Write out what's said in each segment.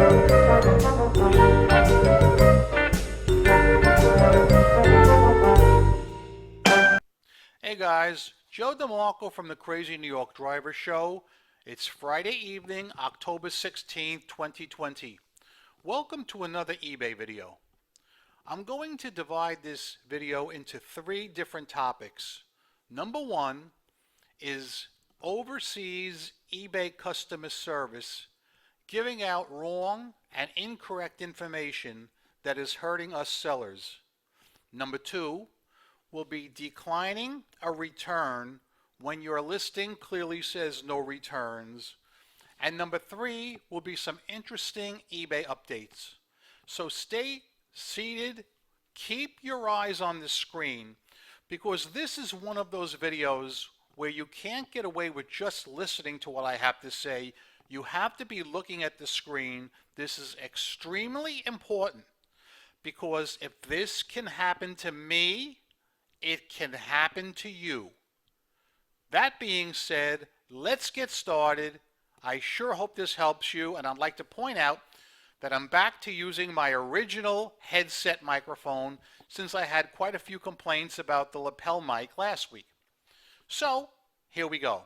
Hey guys, Joe DeMarco from the Crazy New York Driver Show. It's Friday evening, October 16th, 2020. Welcome to another eBay video. I'm going to divide this video into three different topics. Number one is overseas eBay customer service giving out wrong and incorrect information that is hurting us sellers. Number two will be declining a return when your listing clearly says no returns. And number three will be some interesting eBay updates. So stay seated, keep your eyes on the screen, because this is one of those videos where you can't get away with just listening to what I have to say. You have to be looking at the screen. This is extremely important, because if this can happen to me, it can happen to you. That being said, let's get started. I sure hope this helps you, and I'd like to point out that I'm back to using my original headset microphone since I had quite a few complaints about the lapel mic last week. So, here we go.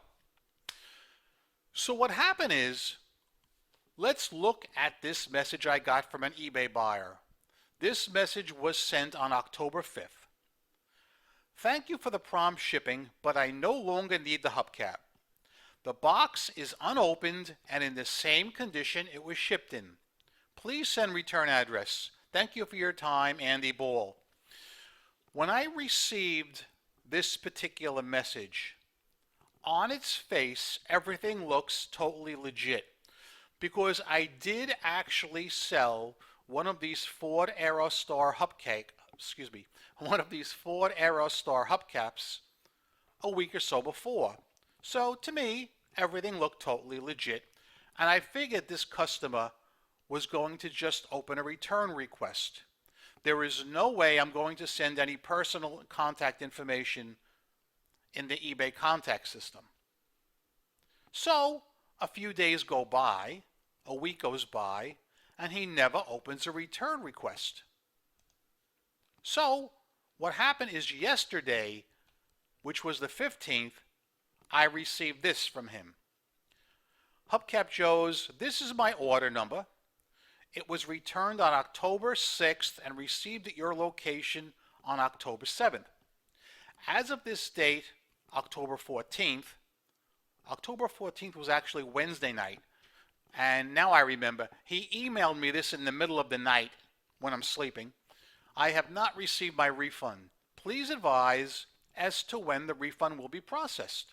So what happened is, let's look at this message I got from an eBay buyer. This message was sent on October 5th. Thank you for the prompt shipping, but I no longer need the hubcap. The box is unopened and in the same condition it was shipped in. Please send return address. Thank you for your time, Andy Ball. When I received this particular message, on its face, everything looks totally legit, because I did actually sell one of these Ford Aerostar hubcaps a week or so before. So to me, everything looked totally legit, and I figured this customer was going to just open a return request. There is no way I'm going to send any personal contact information in the eBay contact system. So a few days go by, a week goes by, and he never opens a return request. So what happened is yesterday, which was the 15th, I received this from him. Hubcap Joe's, this is my order number. It was returned on October 6th and received at your location on October 7th. As of this date, October 14th was actually Wednesday night. And now I remember, he emailed me this in the middle of the night when I'm sleeping. I have not received my refund. Please advise as to when the refund will be processed.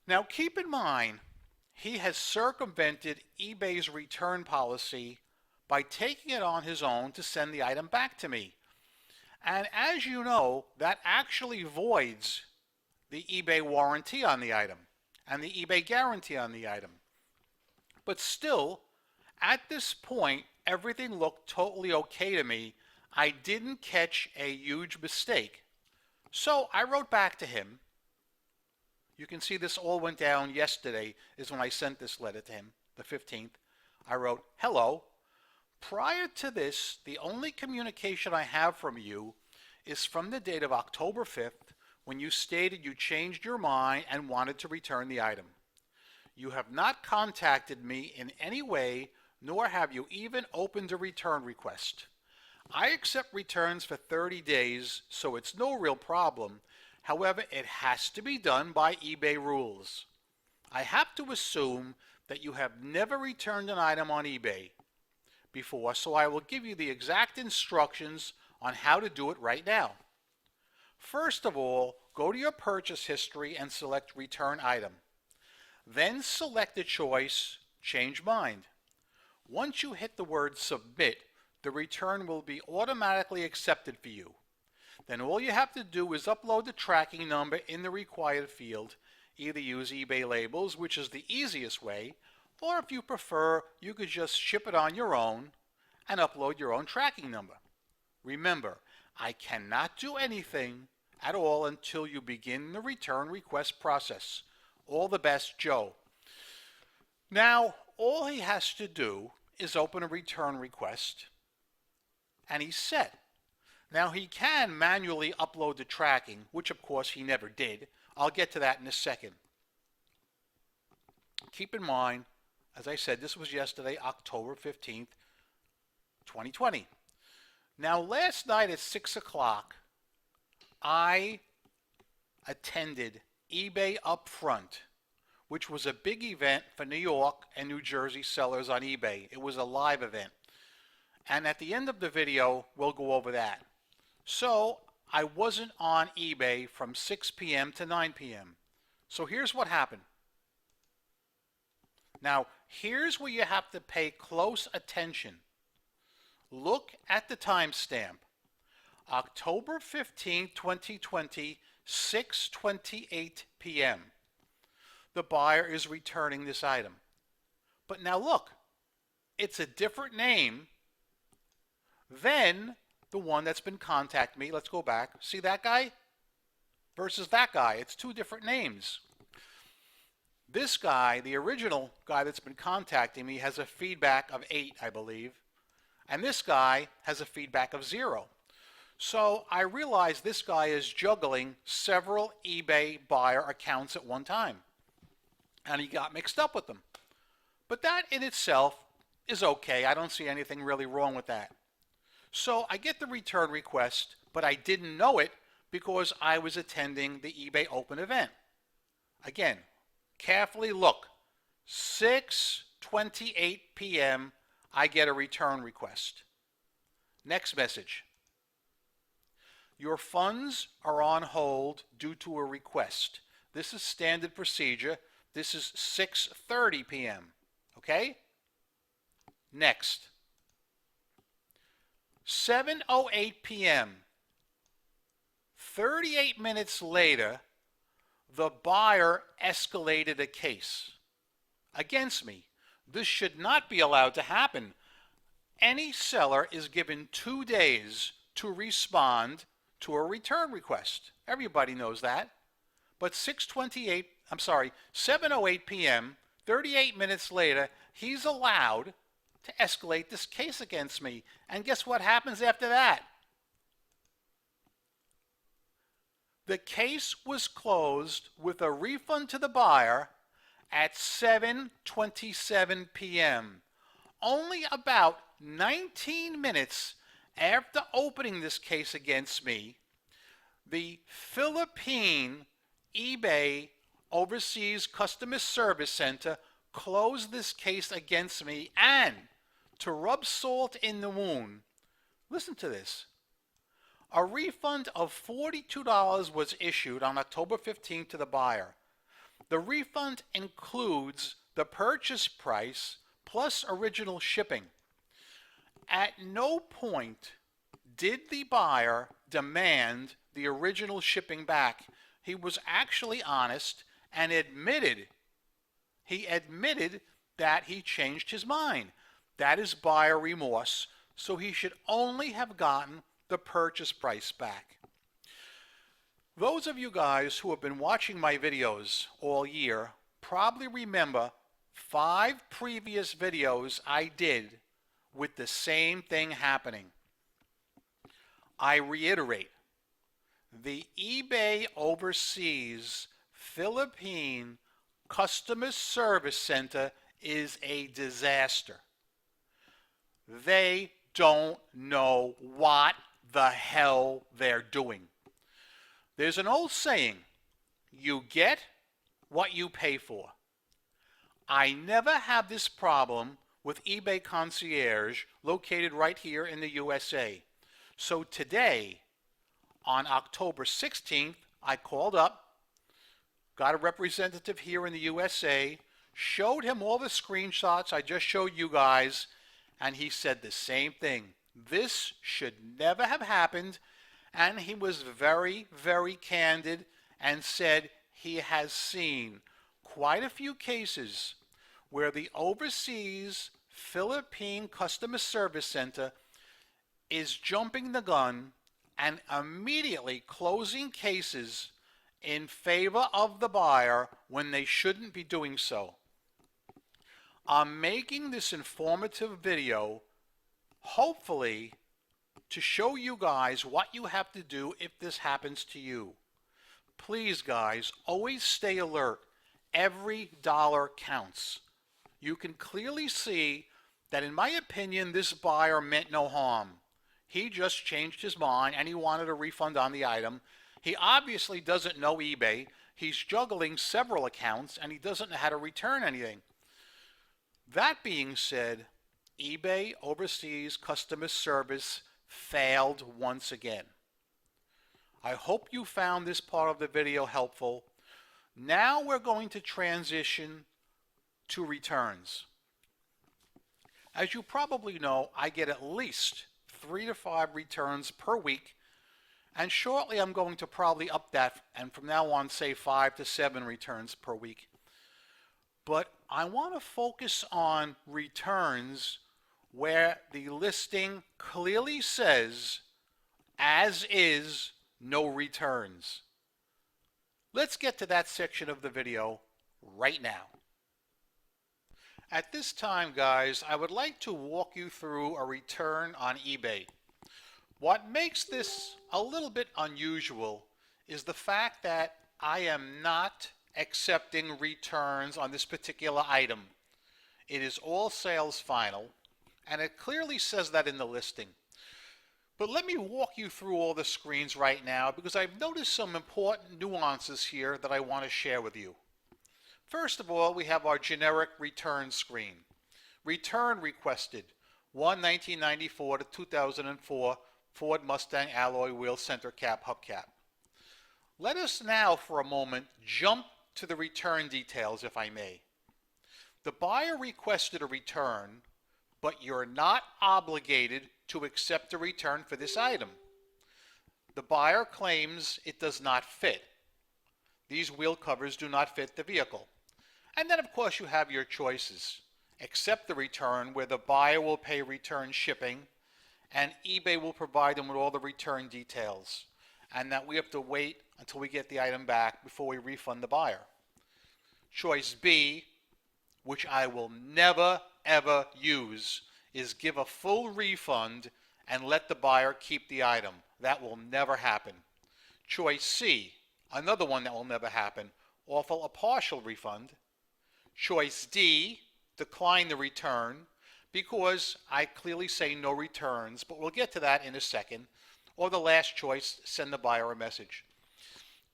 Now keep in mind, he has circumvented eBay's return policy by taking it on his own to send the item back to me. And as you know, that actually voids the eBay warranty on the item and the eBay guarantee on the item. But still, at this point, everything looked totally okay to me. I didn't catch a huge mistake. So I wrote back to him. You can see this all went down yesterday is when I sent this letter to him, the 15th. I wrote, hello. Prior to this, the only communication I have from you is from the date of October 5th, when you stated you changed your mind and wanted to return the item. You have not contacted me in any way, nor have you even opened a return request. I accept returns for 30 days, so it's no real problem. However, it has to be done by eBay rules. I have to assume that you have never returned an item on eBay before, so I will give you the exact instructions on how to do it right now. First of all, go to your purchase history and select Return Item. Then select the choice Change Mind. Once you hit the word Submit, the return will be automatically accepted for you. Then all you have to do is upload the tracking number in the required field. Either use eBay labels, which is the easiest way, or if you prefer, you could just ship it on your own and upload your own tracking number. Remember, I cannot do anything at all until you begin the return request process. All the best, Joe. Now, all he has to do is open a return request, and he's set. Now he can manually upload the tracking, which of course he never did. I'll get to that in a second. Keep in mind, as I said, this was yesterday, October 15th, 2020. Now last night at 6 o'clock, I attended eBay Upfront, which was a big event for New York and New Jersey sellers on eBay. It was a live event. And at the end of the video, we'll go over that. So I wasn't on eBay from 6 p.m. to 9 p.m. So here's what happened. Now, here's where you have to pay close attention. Look at the timestamp. October 15, 2020, 6:28 p.m. The buyer is returning this item. But now look, it's a different name than the one that's been contacting me. Let's go back. See that guy versus that guy. It's two different names. This guy, the original guy that's been contacting me, has a feedback of 8, I believe. And this guy has a feedback of 0. So I realized this guy is juggling several eBay buyer accounts at one time. And he got mixed up with them. But that in itself is okay. I don't see anything really wrong with that. So I get the return request, but I didn't know it because I was attending the eBay Open event. Again, carefully look. 6:28 p.m. I get a return request. Next message. Your funds are on hold due to a request. This is standard procedure. This is 6:30 p.m. Okay? Next. 7:08 p.m. 38 minutes later, the buyer escalated a case against me. This should not be allowed to happen. Any seller is given 2 days to respond to a return request. Everybody knows that. But 7:08 p.m., 38 minutes later, he's allowed to escalate this case against me. And guess what happens after that? The case was closed with a refund to the buyer at 7:27 p.m. Only about 19 minutes after opening this case against me, the Philippine eBay Overseas Customer Service Center closed this case against me, and to rub salt in the wound, listen to this. A refund of $42 was issued on October 15th to the buyer. The refund includes the purchase price plus original shipping. At no point did the buyer demand the original shipping back. He was actually honest and admitted that he changed his mind. That is buyer remorse, so he should only have gotten the purchase price back. Those of you guys who have been watching my videos all year probably remember 5 previous videos I did with the same thing happening. I reiterate, the eBay Overseas Philippine Customer Service Center is a disaster. They don't know what the hell they're doing. There's an old saying, you get what you pay for. I never have this problem with eBay Concierge, located right here in the USA. So today, on October 16th, I called up, got a representative here in the USA, showed him all the screenshots I just showed you guys, and he said the same thing. This should never have happened, and he was very, very candid and said he has seen quite a few cases where the Overseas Philippine Customer Service Center is jumping the gun and immediately closing cases in favor of the buyer when they shouldn't be doing so. I'm making this informative video, hopefully, to show you guys what you have to do if this happens to you. Please, guys, always stay alert. Every dollar counts. You can clearly see that, in my opinion, this buyer meant no harm. He just changed his mind and he wanted a refund on the item. He obviously doesn't know eBay. He's juggling several accounts and he doesn't know how to return anything. That being said, eBay Overseas Customer Service failed once again. I hope you found this part of the video helpful. Now we're going to transition to returns. As you probably know, I get at least 3 to 5 returns per week, and shortly I'm going to probably up that and from now on say 5 to 7 returns per week. But I want to focus on returns where the listing clearly says, as is, no returns. Let's get to that section of the video right now. At this time, guys, I would like to walk you through a return on eBay. What makes this a little bit unusual is the fact that I am not accepting returns on this particular item. It is all sales final, and it clearly says that in the listing. But let me walk you through all the screens right now because I've noticed some important nuances here that I want to share with you. First of all, we have our generic return screen. Return requested, 1994 to 2004 Ford Mustang alloy wheel center cap hubcap. Let us now for a moment jump to the return details, if I may. The buyer requested a return, but you're not obligated to accept a return for this item. The buyer claims it does not fit. These wheel covers do not fit the vehicle. And then, of course, you have your choices. Accept the return, where the buyer will pay return shipping, and eBay will provide them with all the return details, and that we have to wait until we get the item back before we refund the buyer. Choice B, which I will never ever use, is give a full refund and let the buyer keep the item. That will never happen. Choice C, another one that will never happen, offer a partial refund. Choice D, decline the return, because I clearly say no returns, but we'll get to that in a second. Or the last choice, send the buyer a message.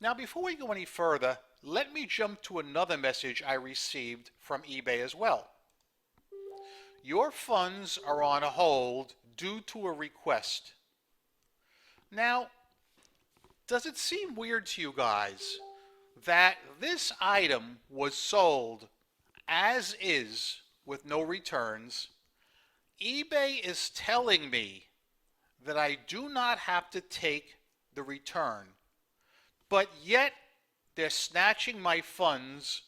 Now, before we go any further, let me jump to another message I received from eBay as well. Your funds are on hold due to a request. Now, does it seem weird to you guys that this item was sold as is with no returns? eBay is telling me that I do not have to take the return, but yet they're snatching my funds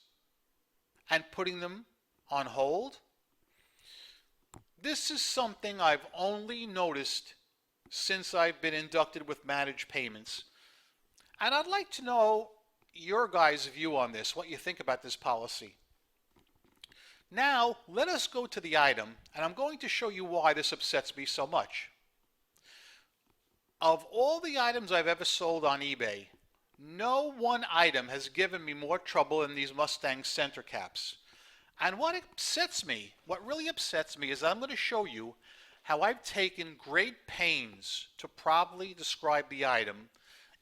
and putting them on hold? This is something I've only noticed since I've been inducted with managed payments. And I'd like to know your guys' view on this, what you think about this policy. Now, let us go to the item, and I'm going to show you why this upsets me so much. Of all the items I've ever sold on eBay, no one item has given me more trouble than these Mustang center caps. And what upsets me, what really upsets me, is I'm going to show you how I've taken great pains to properly describe the item,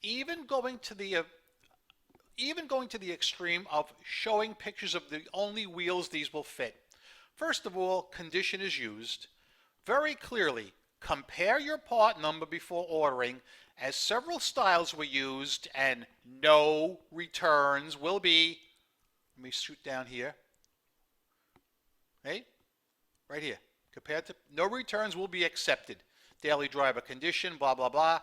even going to the extreme of showing pictures of the only wheels these will fit. First of all, condition is used. Very clearly, compare your part number before ordering, as several styles were used and no returns will be, let me shoot down here, hey, right here, compared to, no returns will be accepted. Daily driver condition, blah, blah, blah.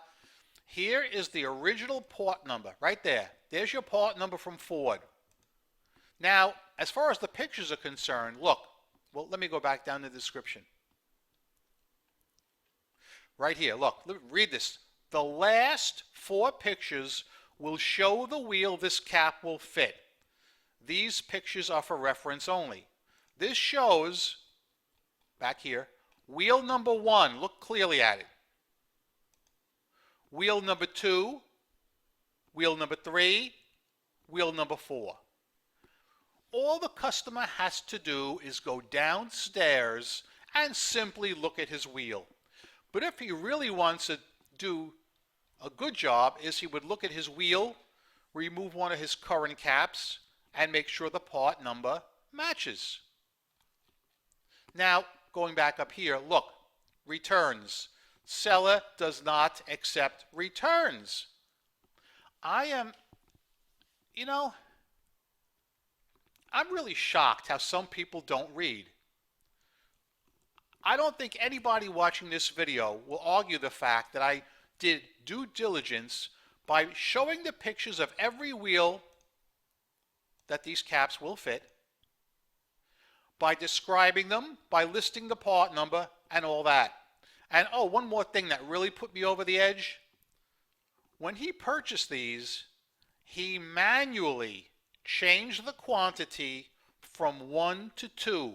Here is the original part number, right there. There's your part number from Ford. Now, as far as the pictures are concerned, look, well, let me go back down to the description. Right here, look, read this. The last 4 pictures will show the wheel this cap will fit. These pictures are for reference only. This shows, back here, wheel number 1. Look clearly at it. Wheel number 2, wheel number 3, wheel number 4. All the customer has to do is go downstairs and simply look at his wheel. But if he really wants to do a good job, he would look at his wheel, remove one of his current caps, and make sure the part number matches. Now, going back up here, look, returns. Seller does not accept returns. I'm really shocked how some people don't read. I don't think anybody watching this video will argue the fact that I did due diligence by showing the pictures of every wheel that these caps will fit, by describing them, by listing the part number, and all that. And oh, one more thing that really put me over the edge. When he purchased these, he manually changed the quantity from 1 to 2.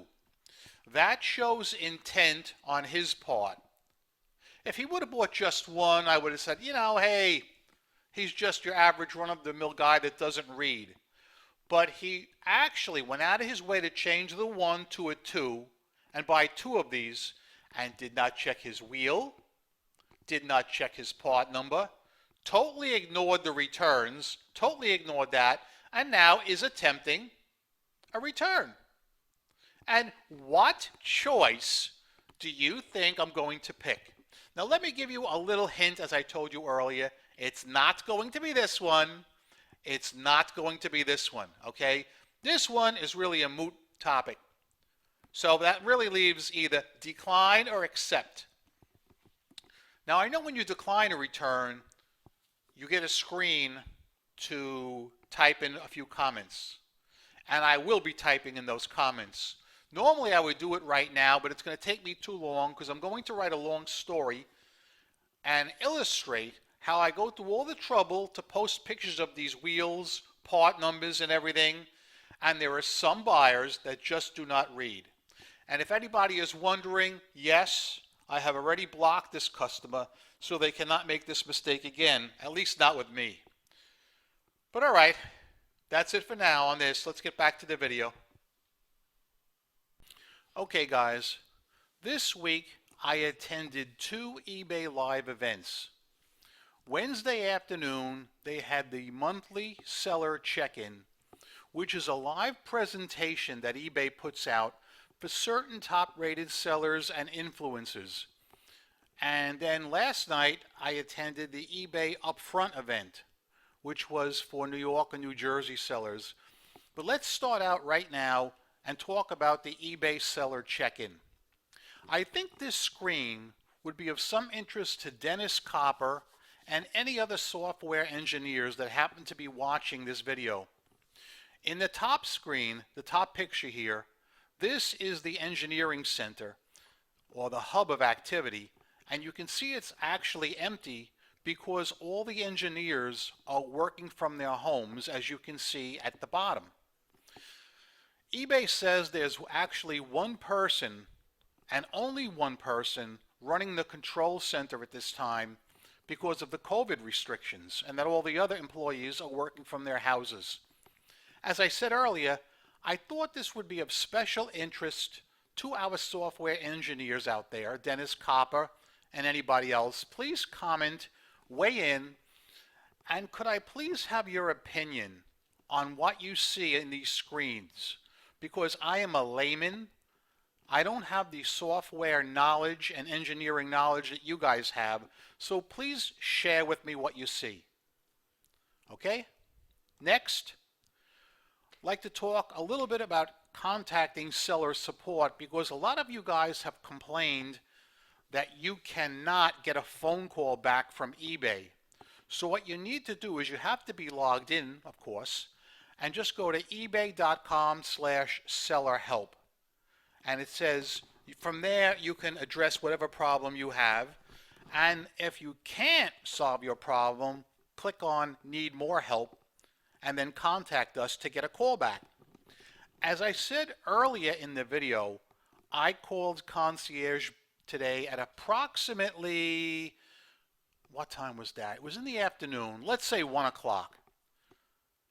That shows intent on his part. If he would have bought just one, I would have said, hey, he's just your average run-of-the-mill guy that doesn't read. But he actually went out of his way to change the 1 to a 2 and buy 2 of these, and did not check his wheel, did not check his part number, totally ignored the returns, totally ignored that, and now is attempting a return. And what choice do you think I'm going to pick? Now let me give you a little hint, as I told you earlier. It's not going to be this one. It's not going to be this one, okay? This one is really a moot topic. So that really leaves either decline or accept. Now I know when you decline a return, you get a screen to type in a few comments. And I will be typing in those comments. Normally I would do it right now, but it's going to take me too long because I'm going to write a long story and illustrate how I go through all the trouble to post pictures of these wheels, part numbers, and everything. And there are some buyers that just do not read. And if anybody is wondering, yes, I have already blocked this customer so they cannot make this mistake again, at least not with me. But all right, that's it for now on this. Let's get back to the video. Okay, guys, this week I attended 2 eBay Live events. Wednesday afternoon, they had the monthly seller check-in, which is a live presentation that eBay puts out for certain top-rated sellers and influencers. And then last night, I attended the eBay Upfront event, which was for New York and New Jersey sellers. But let's start out right now and talk about the eBay seller check-in. I think this screen would be of some interest to Dennis Copper and any other software engineers that happen to be watching this video. In the top screen, the top picture here, this is the engineering center, or the hub of activity, and you can see it's actually empty because all the engineers are working from their homes, as you can see at the bottom. eBay says there's actually one person, and only one person, running the control center at this time because of the COVID restrictions, and that all the other employees are working from their houses. As I said earlier, I thought this would be of special interest to our software engineers out there, Dennis Copper and anybody else. Please comment, weigh in, and could I please have your opinion on what you see in these screens? Because I am a layman. I don't have the software knowledge and engineering knowledge that you guys have, so please share with me what you see. Okay? Next, I'd like to talk a little bit about contacting seller support, because a lot of you guys have complained that you cannot get a phone call back from eBay. So what you need to do is you have to be logged in, of course, and just go to ebay.com/sellerhelp. And it says from there you can address whatever problem you have. And if you can't solve your problem, click on Need More Help and then contact us to get a call back. As I said earlier in the video, I called Concierge today at approximately, what time was that? It was in the afternoon, let's say 1 o'clock.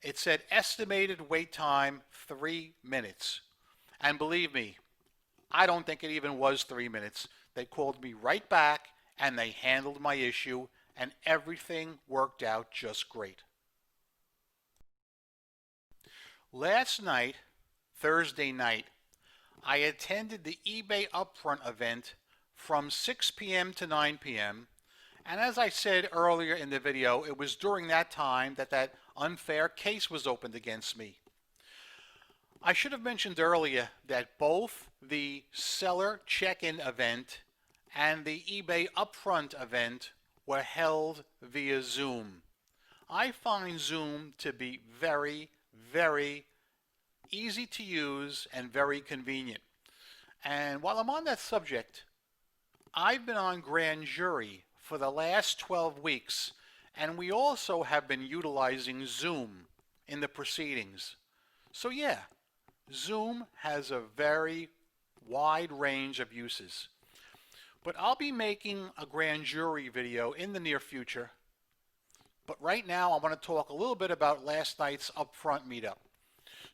It said estimated wait time 3 minutes. And believe me, I don't think it even was 3 minutes. They called me right back and they handled my issue and everything worked out just great. Last night, Thursday night, I attended the eBay Upfront event from 6 p.m. to 9 p.m. And as I said earlier in the video, it was during that time that that unfair case was opened against me. I should have mentioned earlier that both the seller check-in event and the eBay Upfront event were held via Zoom. I find Zoom to be very, very easy to use and very convenient. And while I'm on that subject, I've been on grand jury for the last 12 weeks, and we also have been utilizing Zoom in the proceedings. So yeah, Zoom has a very wide range of uses. But I'll be making a grand jury video in the near future. But right now I want to talk a little bit about last night's upfront meetup.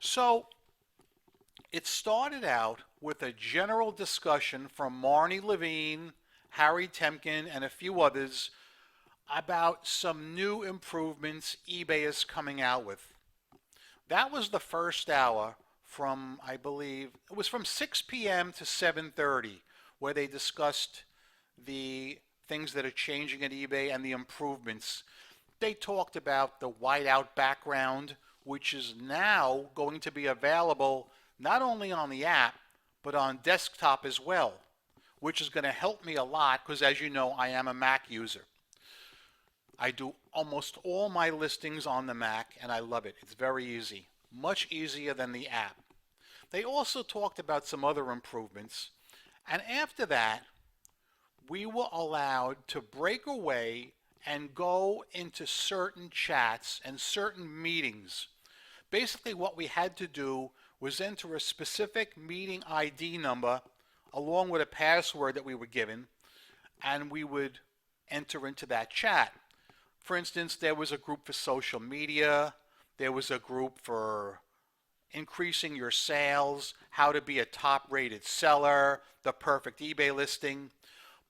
So it started out with a general discussion from Marnie Levine, Harry Temkin, and a few others about some new improvements eBay is coming out with. That was the first hour from, I believe, it was from 6 p.m. to 7:30, where they discussed the things that are changing at eBay and the improvements. They talked about the whiteout background, which is now going to be available not only on the app, but on desktop as well, which is going to help me a lot because, as you know, I am a Mac user. I do almost all my listings on the Mac, and I love it. It's very easy, much easier than the app. They also talked about some other improvements, and after that, we were allowed to break away and go into certain chats and certain meetings. Basically, what we had to do was enter a specific meeting ID number along with a password that we were given, and we would enter into that chat. For instance, there was a group for social media, there was a group for increasing your sales, how to be a top-rated seller, the perfect eBay listing.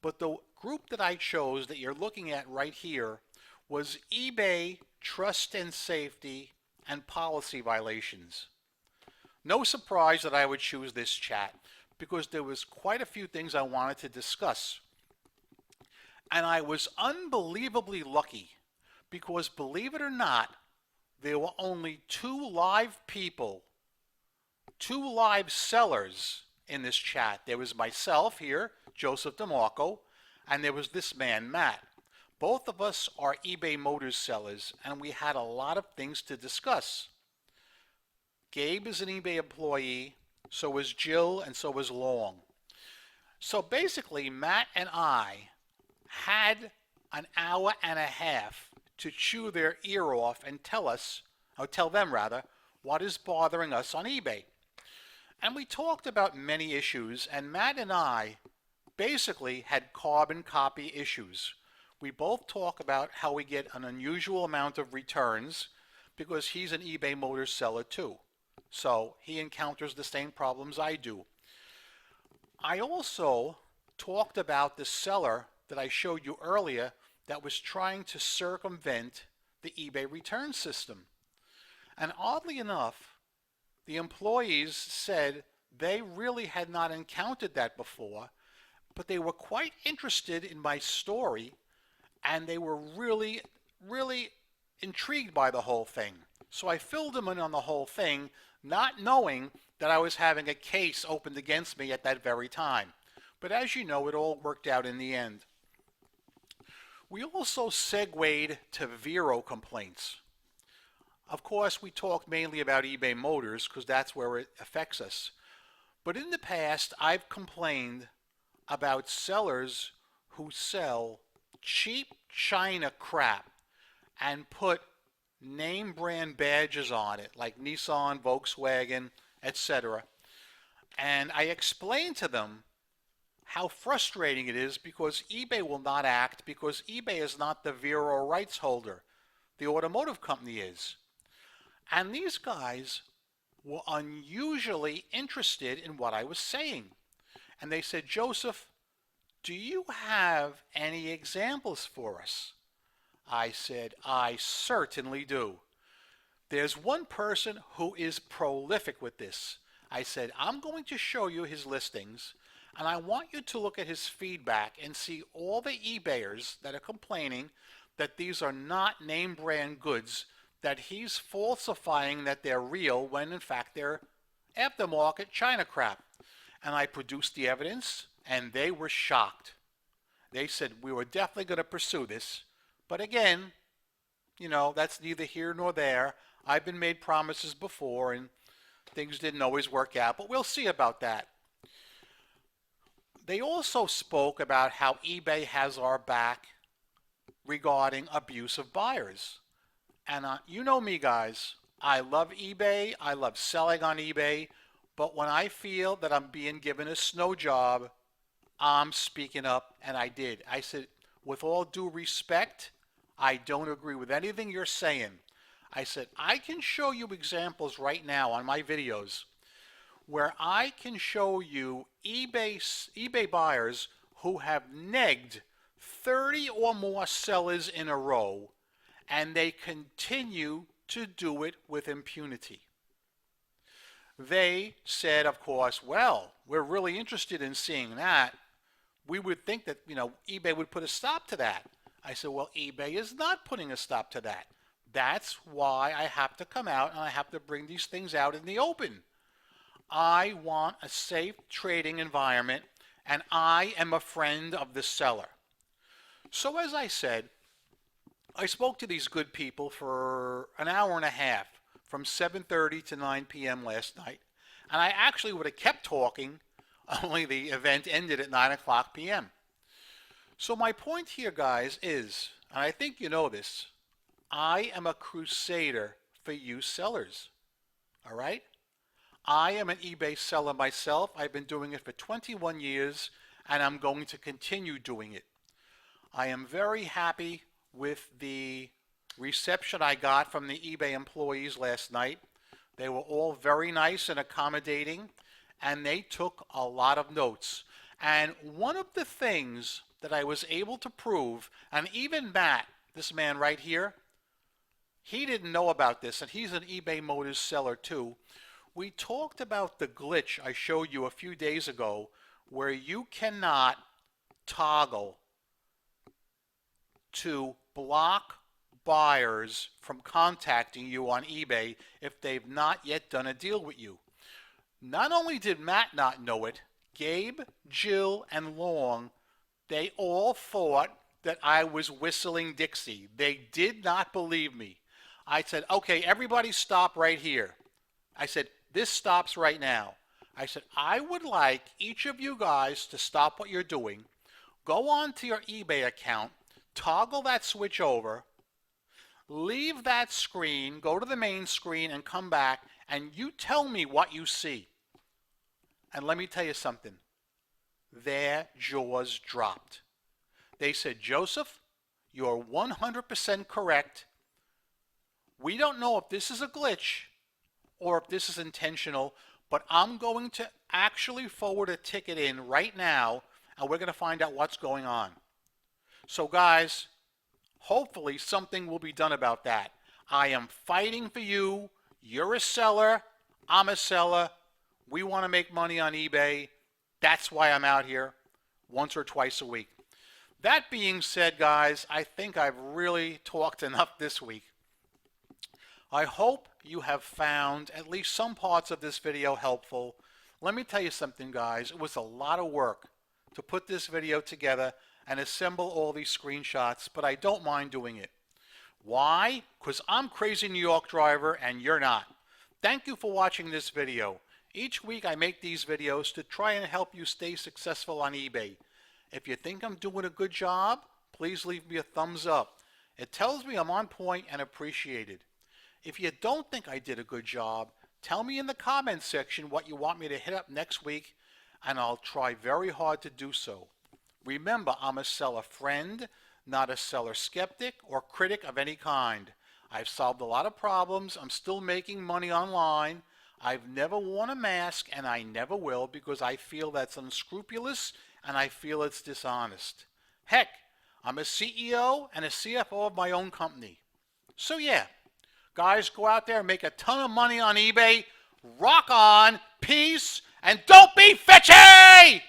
But the group that I chose that you're looking at right here was eBay Trust and Safety and Policy Violations. No surprise that I would choose this chat because there was quite a few things I wanted to discuss. And I was unbelievably lucky because, believe it or not, there were only 2 live people, 2 live sellers in this chat. There was myself here, Joseph DeMarco, and there was this man, Matt. Both of us are eBay Motors sellers, and we had a lot of things to discuss. Gabe is an eBay employee, so is Jill, and so is Long. So basically, Matt and I had an hour and a half to chew their ear off and tell them, what is bothering us on eBay. And we talked about many issues, and Matt and I basically had carbon copy issues. We both talk about how we get an unusual amount of returns because he's an eBay Motors seller too. So he encounters the same problems I do. I also talked about the seller that I showed you earlier that was trying to circumvent the eBay return system. And oddly enough, the employees said they really had not encountered that before, but they were quite interested in my story and they were really, really intrigued by the whole thing. So I filled them in on the whole thing, not knowing that I was having a case opened against me at that very time. But as you know, it all worked out in the end. We also segued to Vero complaints. Of course, we talked mainly about eBay Motors because that's where it affects us. But in the past, I've complained about sellers who sell cheap China crap and put name brand badges on it, like Nissan, Volkswagen, etc. And I explained to them how frustrating it is because eBay will not act because eBay is not the Vero rights holder. The automotive company is. And these guys were unusually interested in what I was saying. And they said, Joseph, do you have any examples for us? I said, I certainly do. There's one person who is prolific with this. I said, I'm going to show you his listings, and I want you to look at his feedback and see all the eBayers that are complaining that these are not name brand goods, that he's falsifying that they're real when in fact they're aftermarket China crap. And I produced the evidence, and they were shocked. They said, we were definitely going to pursue this. But again, that's neither here nor there. I've been made promises before, and things didn't always work out, but we'll see about that. They also spoke about how eBay has our back regarding abusive buyers. And you know me, guys. I love eBay. I love selling on eBay. But when I feel that I'm being given a snow job, I'm speaking up, and I did. I said, with all due respect, I don't agree with anything you're saying. I said, I can show you examples right now on my videos where I can show you eBay buyers who have negged 30 or more sellers in a row, and they continue to do it with impunity. They said, of course, well, we're really interested in seeing that. We would think that, eBay would put a stop to that. I said, well, eBay is not putting a stop to that. That's why I have to come out and I have to bring these things out in the open. I want a safe trading environment, and I am a friend of the seller. So as I said, I spoke to these good people for an hour and a half, from 7:30 to 9 p.m. last night. And I actually would have kept talking, only the event ended at 9 o'clock p.m. So my point here, guys, is, and I think you know this, I am a crusader for you sellers. All right? I am an eBay seller myself. I've been doing it for 21 years, and I'm going to continue doing it. I am very happy with the reception I got from the eBay employees last night. They were all very nice and accommodating, and they took a lot of notes. And one of the things that I was able to prove, and even Matt, this man right here, he didn't know about this, and he's an eBay Motors seller too. We talked about the glitch I showed you a few days ago where you cannot toggle to block buyers from contacting you on eBay if they've not yet done a deal with you. Not only did Matt not know it, Gabe, Jill, and Long, they all thought that I was whistling Dixie. They did not believe me. I said, okay, everybody stop right here. I said, this stops right now. I said, I would like each of you guys to stop what you're doing, go on to your eBay account, toggle that switch over, leave that screen, go to the main screen, and come back, and you tell me what you see. And let me tell you something. Their jaws dropped. They said, Joseph, you're 100% correct. We don't know if this is a glitch or if this is intentional, but I'm going to actually forward a ticket in right now, and we're going to find out what's going on. So guys, hopefully something will be done about that. I am fighting for you. You're a seller. I'm a seller. We want to make money on eBay. That's why I'm out here once or twice a week. That being said, guys, I think I've really talked enough this week. I hope you have found at least some parts of this video helpful. Let me tell you something, guys. It was a lot of work to put this video together and assemble all these screenshots, but I don't mind doing it. Why? Because I'm Crazy New York Driver and you're not. Thank you for watching this video. Each week I make these videos to try and help you stay successful on eBay. If you think I'm doing a good job, please leave me a thumbs up. It tells me I'm on point and appreciated. If you don't think I did a good job, Tell me in the comments section what you want me to hit up next week, and I'll try very hard to do so. Remember, I'm a seller friend, not a seller skeptic or critic of any kind. I've solved a lot of problems. I'm still making money online. I've never worn a mask, and I never will, because I feel that's unscrupulous and I feel it's dishonest. Heck, I'm a CEO and a CFO of my own company. So yeah, guys, go out there and make a ton of money on eBay. Rock on, peace, and don't be fetchy!